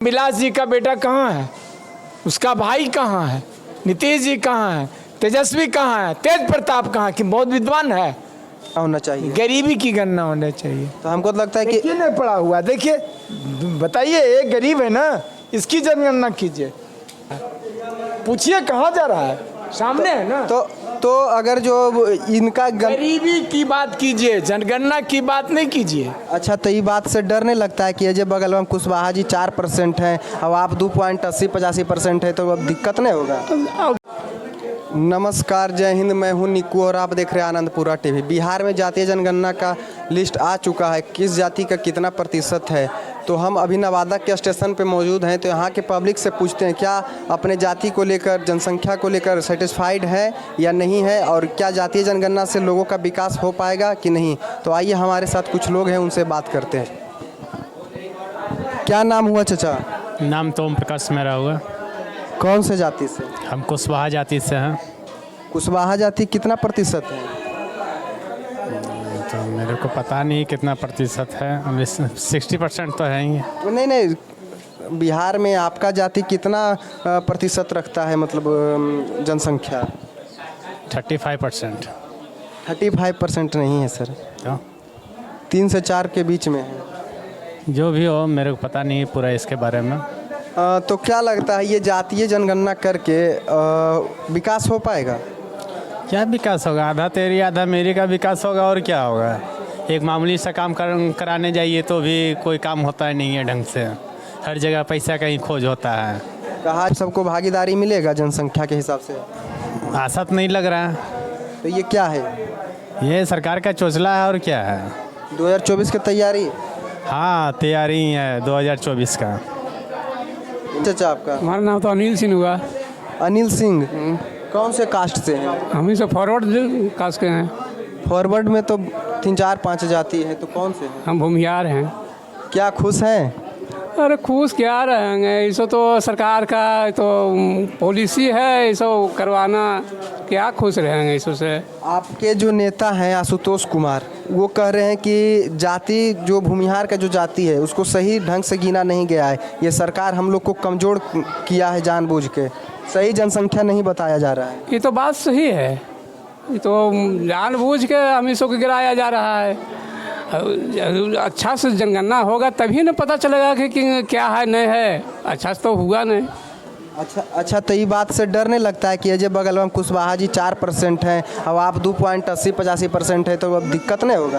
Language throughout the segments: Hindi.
विलास जी का बेटा कहाँ है, उसका भाई कहाँ है, नीतीश जी कहाँ है, तेजस्वी कहाँ है, तेज प्रताप कहाँ कि बहुत विद्वान है। होना चाहिए, गरीबी की गणना होना चाहिए। तो हमको तो लगता है कि देखिए नहीं पढ़ा हुआ, देखिए बताइए, एक गरीब है ना, इसकी जनगणना कीजिए, पूछिए कहाँ जा रहा है, सामने है ना। तो अगर जो इनका गरीबी की बात कीजिए, जनगणना की बात नहीं कीजिए। अच्छा, तो ये बात से डर नहीं लगता है कि अजय बगल में कुशवाहा जी 4% हैं, अब आप 2.80-85% है, तो अब दिक्कत नहीं होगा। नमस्कार, जय हिंद, मैं हूं निक्कू और आप देख रहे हैं आनंदपुरा टीवी। बिहार में जातीय जनगणना का लिस्ट आ चुका है, किस जाति का कितना प्रतिशत है। तो हम अभी नवादा के स्टेशन पे मौजूद हैं, तो यहाँ के पब्लिक से पूछते हैं क्या अपने जाति को लेकर, जनसंख्या को लेकर सेटिस्फाइड है या नहीं है, और क्या जातीय जनगणना से लोगों का विकास हो पाएगा कि नहीं। तो आइए हमारे साथ कुछ लोग हैं, उनसे बात करते हैं। क्या नाम हुआ चाचा? नाम तो ओम प्रकाश मेरा हुआ। कौन से जाति से? हम कुशवाहा जाति से हैं। कुशवाहा जाति कितना प्रतिशत है? तो मेरे को पता नहीं कितना प्रतिशत है, 60% तो है ही। नहीं, बिहार में आपका जाति कितना प्रतिशत रखता है, मतलब जनसंख्या? 35%। 35% नहीं है सर, क्यों? 3 से 4 के बीच में है। जो भी हो, मेरे को पता नहीं पूरा इसके बारे में। तो क्या लगता है ये जातीय जनगणना करके विकास हो पाएगा? क्या विकास होगा? आधा तेरी आधा मेरी का विकास होगा, और क्या होगा। एक मामूली सा काम कराने जाइए तो भी कोई काम होता ही नहीं है ढंग से। हर जगह पैसा का ही खोज होता है। कहा सबको भागीदारी मिलेगा जनसंख्या के हिसाब से? आशा तो नहीं लग रहा है। तो ये क्या है? ये सरकार का चोचला है, और क्या है। 2024 की तैयारी? हाँ, तैयारी है 2024 का। चाचा आपका? हमारा नाम तो अनिल सिंह हुआ। अनिल सिंह, कौन से कास्ट से हैं? हम ही से फॉरवर्ड कास्ट के हैं। फॉरवर्ड में तो 3, 4, 5 जाति है, तो कौन से हैं? हम भूमिहार हैं। क्या खुश हैं? अरे खुश क्या रहेंगे, इसो तो सरकार का तो पॉलिसी है, इसो करवाना, क्या खुश रहेंगे इसो से। आपके जो नेता हैं आशुतोष कुमार, वो कह रहे हैं कि जाति, जो भूमिहार का जो जाति है, उसको सही ढंग से गिना नहीं गया है। ये सरकार हम लोग को कमज़ोर किया है जानबूझ के, सही जनसंख्या नहीं बताया जा रहा है। ये तो बात सही है, ये तो जानबूझ के हम इसो को गिराया जा रहा है। अच्छा से जनगणना होगा तभी ना पता चलेगा कि क्या है नहीं है। अच्छा से तो हुआ नहीं। अच्छा, तो ये बात से डर नहीं लगता है कि अजय बगल में कुशवाहा जी 4% हैं, अब आप 2.80-85% है, तो अब दिक्कत नहीं होगा?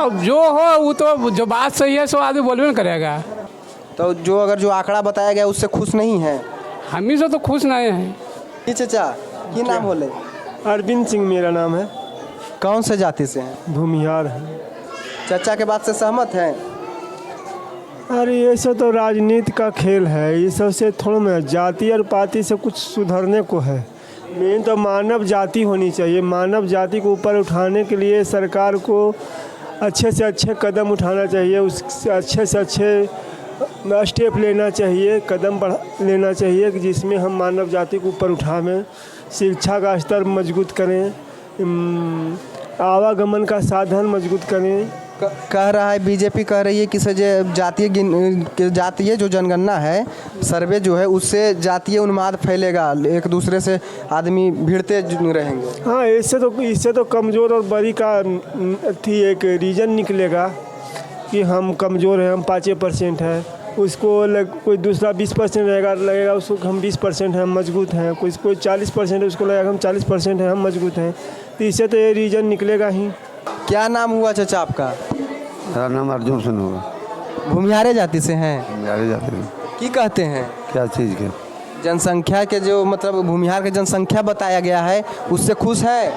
अब जो हो वो तो, जो बात सही है सो आदमी बोलबे न करेगा। तो जो आंकड़ा बताया गया उससे खुश नहीं है? हम ही से तो खुश नहीं हैं। जी चाचा, की नाम बोले? अरविंद सिंह मेरा नाम है। कौन से जाति से हैं? भूमिहार है। चाचा के बात से सहमत हैं? अरे ये सब तो राजनीति का खेल है, ये सब से थोड़ा ना जाति और पाति से कुछ सुधरने को है। मेन तो मानव जाति होनी चाहिए। मानव जाति को ऊपर उठाने के लिए सरकार को अच्छे से अच्छे कदम उठाना चाहिए, उस अच्छे से अच्छे स्टेप लेना चाहिए, कदम लेना चाहिए कि जिसमें हम मानव जाति को ऊपर उठावें, शिक्षा का स्तर मजबूत करें, आवागमन का साधन मजबूत करें। कह रहा है बीजेपी कह रही है कि जातीय जो जनगणना है, सर्वे जो है, उससे जातीय उन्माद फैलेगा, एक दूसरे से आदमी भिड़ते रहेंगे। हाँ, इससे तो कमज़ोर और बड़ी का एक रीज़न निकलेगा कि हम कमज़ोर हैं, हम 5% हैं, उसको कोई दूसरा 20% लगेगा उसको हम 20% हैं, हम मजबूत हैं। कोई 40% है, उसको लगेगा हम 40% हैं, हम मजबूत हैं। तो इससे तो ये रीज़न निकलेगा ही। क्या नाम हुआ चाचा आपका? मेरा नाम अर्जुन सिंह हुआ। भूमिहारे जाति से हैं? भूमिहारे जाति में। की कहते हैं? क्या चीज़ के? जनसंख्या के जो, मतलब भूमिहार की जनसंख्या बताया गया है, उससे खुश है?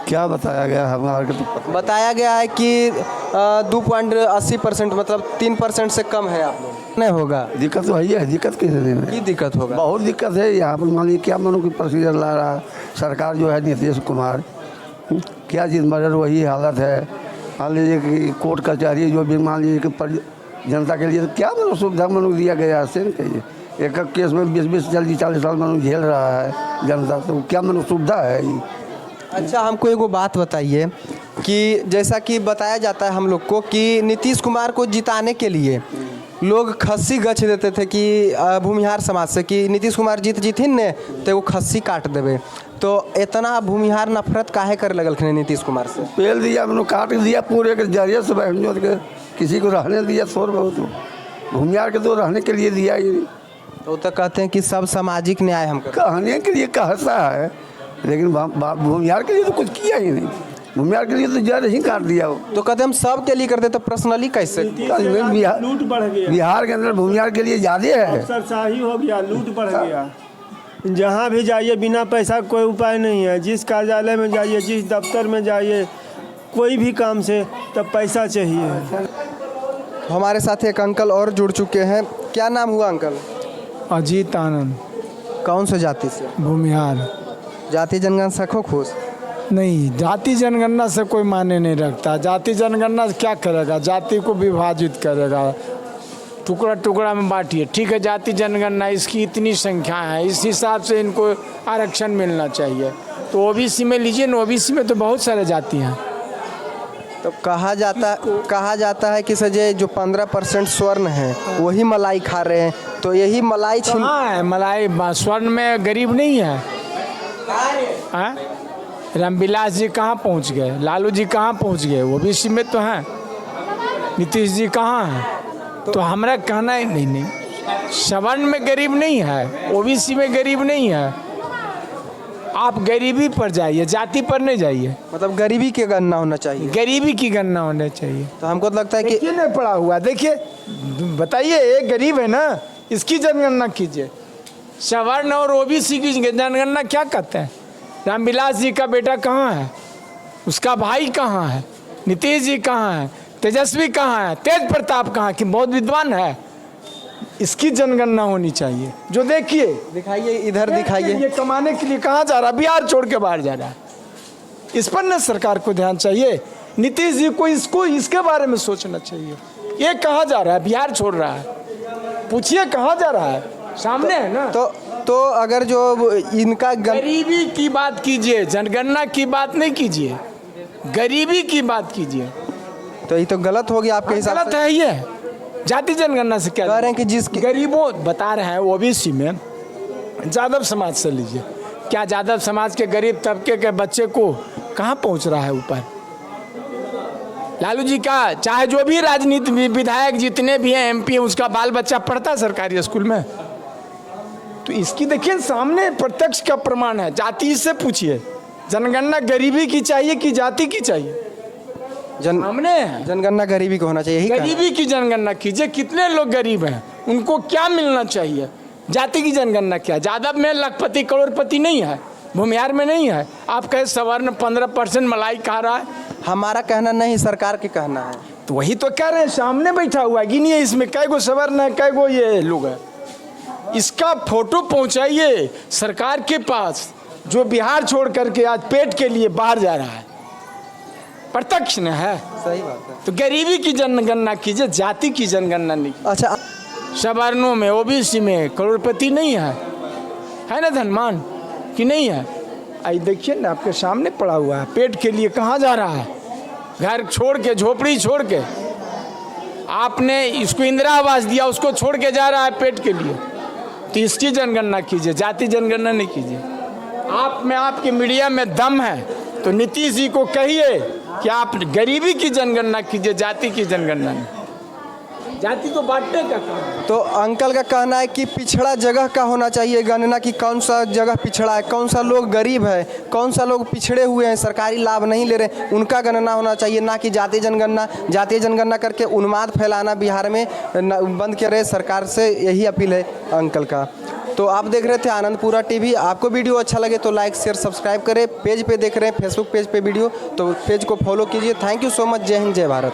क्या बताया गया है? हमारे को तो बताया गया है कि 2.80%, मतलब 3% से कम है। आप लोग नहीं होगा? दिक्कत तो है, दिक्कत किस दिन की दिक्कत होगा? बहुत दिक्कत है यहाँ पर। मान लीजिए क्या मानो कि प्रोसीजर ला रहा है सरकार जो है, नीतीश कुमार, क्या चीज़ मर्डर वही हालत है। मान लीजिए कि कोर्ट कचहरी जो भी, मान लीजिए कि जनता के लिए तो क्या मानो सुविधा मानो दिया गया है, से कहिए। एक केस में 20-20 जल्दी 40 साल मानो झेल रहा है जनता, तो क्या मानो सुविधा है ये। अच्छा, हमको एगो बात बताइए कि जैसा कि बताया जाता है हम लोग को कि नीतीश कुमार को जिताने के लिए लोग खस्सी गछ देते थे कि भूमिहार समाज से कि नीतीश कुमार जीथिन ने तो वो खस्सी काट देवे। तो इतना भूमिहार नफरत काहे करे लगलखिन नीतीश कुमार से? पेल दिया मैंने काट दिया पूरे के जरिए से बहन जोत के, किसी को रहने दिया थोड़ बहुत, भूमिहार के तो रहने के लिए दिया ही नहीं। तो कहते हैं कि सब सामाजिक न्याय हम कर कहने के लिए कहता है, लेकिन भूमिहार के लिए तो कुछ किया ही नहीं। भूमिहार के लिए तो जड़ ही काट दिया हो। तो कहते हम सब के लिए करते तो पर्सनली कैसे? लूट बढ़ गया, बिहार के अंदर भूमिहार के लिए ज़्यादा है, अफसरशाही हो गया, लूट बढ़ गया। जहाँ भी जाइए बिना पैसा कोई उपाय नहीं है। जिस कार्यालय में जाइए, जिस दफ्तर में जाइए, कोई भी काम से तब पैसा चाहिए। हमारे साथ एक अंकल और जुड़ चुके हैं। क्या नाम हुआ अंकल? अजीत आनंद, कौन से जाति से? भूमिहार। जाति जनगणना को खुश नहीं, जाति जनगणना से कोई मायने नहीं रखता। जाति जनगणना क्या करेगा? जाति को विभाजित करेगा, टुकड़ा टुकड़ा में बांटिए। ठीक है, जाति जनगणना इसकी इतनी संख्या है, इस हिसाब से इनको आरक्षण मिलना चाहिए। तो ओबीसी में लीजिए ना, ओबीसी में तो बहुत सारे जाति हैं। तो कहा जाता है कि सजे जो 15% स्वर्ण है वही मलाई खा रहे हैं, तो यही मलाई कहाँ है? मलाई स्वर्ण में गरीब नहीं है। हाँ? रामविलास जी कहाँ पहुँच गए? लालू जी कहाँ पहुँच गए? ओबीसी में तो हैं। नीतीश जी कहाँ हैं? तो हमारा कहना है नहीं, सवर्ण में गरीब नहीं है, ओबीसी में गरीब नहीं है। आप गरीबी पर जाइए, जाति पर नहीं जाइए। मतलब गरीबी की गणना होना चाहिए, गरीबी की गणना होना चाहिए। तो हमको तो लगता है कि नहीं पड़ा हुआ। देखिए, बताइए, एक गरीब है ना, इसकी जनगणना कीजिए। सवर्ण और ओबीसी की जनगणना क्या कहते हैं? रामविलास जी का बेटा कहाँ है? उसका भाई कहाँ है? नीतीश जी कहाँ है? तेजस्वी कहाँ है? तेज प्रताप कहाँ की बहुत विद्वान है? इसकी जनगणना होनी चाहिए। जो देखिए, दिखाइए, इधर दिखाइए। ये कमाने के लिए कहाँ जा रहा है? बिहार छोड़ के बाहर जा रहा है। इस पर न सरकार को ध्यान चाहिए। नीतीश जी को इसके बारे में सोचना चाहिए। ये कहाँ जा रहा है? बिहार छोड़ रहा है, पूछिए कहाँ जा रहा है? सामने है ना। तो अगर जो इनका गरीबी की बात कीजिए, जनगणना की बात नहीं कीजिए, गरीबी की बात कीजिए। तो ये तो गलत हो गया आपके हिसाब से। गलत है ये। जाति जनगणना से क्या कह रहे हैं कि जिस गरीबों बता रहे हैं ओबीसी में, यादव समाज से लीजिए, क्या यादव समाज के गरीब तबके के बच्चे को कहाँ पहुँच रहा है ऊपर? लालू जी का चाहे जो भी राजनीति विधायक जितने भी हैं, एमपी, उसका बाल बच्चा पढ़ता सरकारी स्कूल में। तो इसकी देखिए सामने प्रत्यक्ष का प्रमाण है। जाति से पूछिए, जनगणना गरीबी की चाहिए कि जाति की चाहिए? सामने जनगणना गरीबी को होना चाहिए। गरीबी की जनगणना कीजिए। कितने लोग गरीब हैं, उनको क्या मिलना चाहिए? जाति की जनगणना क्या? यादव में लखपति करोड़पति नहीं है, भूमिहार में नहीं है। आप कहे सवर्ण 15% मलाई खा रहा है। हमारा कहना नहीं, सरकार के कहना है। तो वही तो कह रहे हैं, सामने बैठा हुआ है। गिनिए इसमें कै गो सवर्ण है, कै गो ये लोग है। इसका फोटो पहुंचाइए सरकार के पास, जो बिहार छोड़ करके आज पेट के लिए बाहर जा रहा है। प्रत्यक्ष न है। सही बात है। तो गरीबी की जनगणना कीजिए, जाति की जनगणना नहीं। अच्छा, सवर्णों में, ओबीसी में करोड़पति नहीं है ना धनवान कि नहीं है? आई देखिए ना, आपके सामने पड़ा हुआ है। पेट के लिए कहाँ जा रहा है? घर छोड़ के, झोपड़ी छोड़ के। आपने इसको इंदिरा आवास दिया, उसको छोड़ के जा रहा है पेट के लिए। तो इसकी जनगणना कीजिए, जाति जनगणना नहीं कीजिए। आप में, आपके मीडिया में दम है तो नीतीश जी को कहिए कि आप गरीबी की जनगणना कीजिए, जाति की जनगणना नहीं। जाति तो बांटने का काम है। तो अंकल का कहना है कि पिछड़ा जगह का होना चाहिए गणना, की कौन सा जगह पिछड़ा है, कौन सा लोग गरीब है, कौन सा लोग पिछड़े हुए हैं, सरकारी लाभ नहीं ले रहे, उनका गणना होना चाहिए, ना कि जातीय जनगणना। जातीय जनगणना करके उन्माद फैलाना बिहार में बंद करे सरकार से, यही अपील है अंकल का। तो आप देख रहे थे आनंदपुरा टीवी। आपको वीडियो अच्छा लगे तो लाइक शेयर सब्सक्राइब करें। पेज पे देख रहे हैं, फेसबुक पेज पे वीडियो, तो पेज को फॉलो कीजिए। Thank you so much. जय हिंद, जय भारत।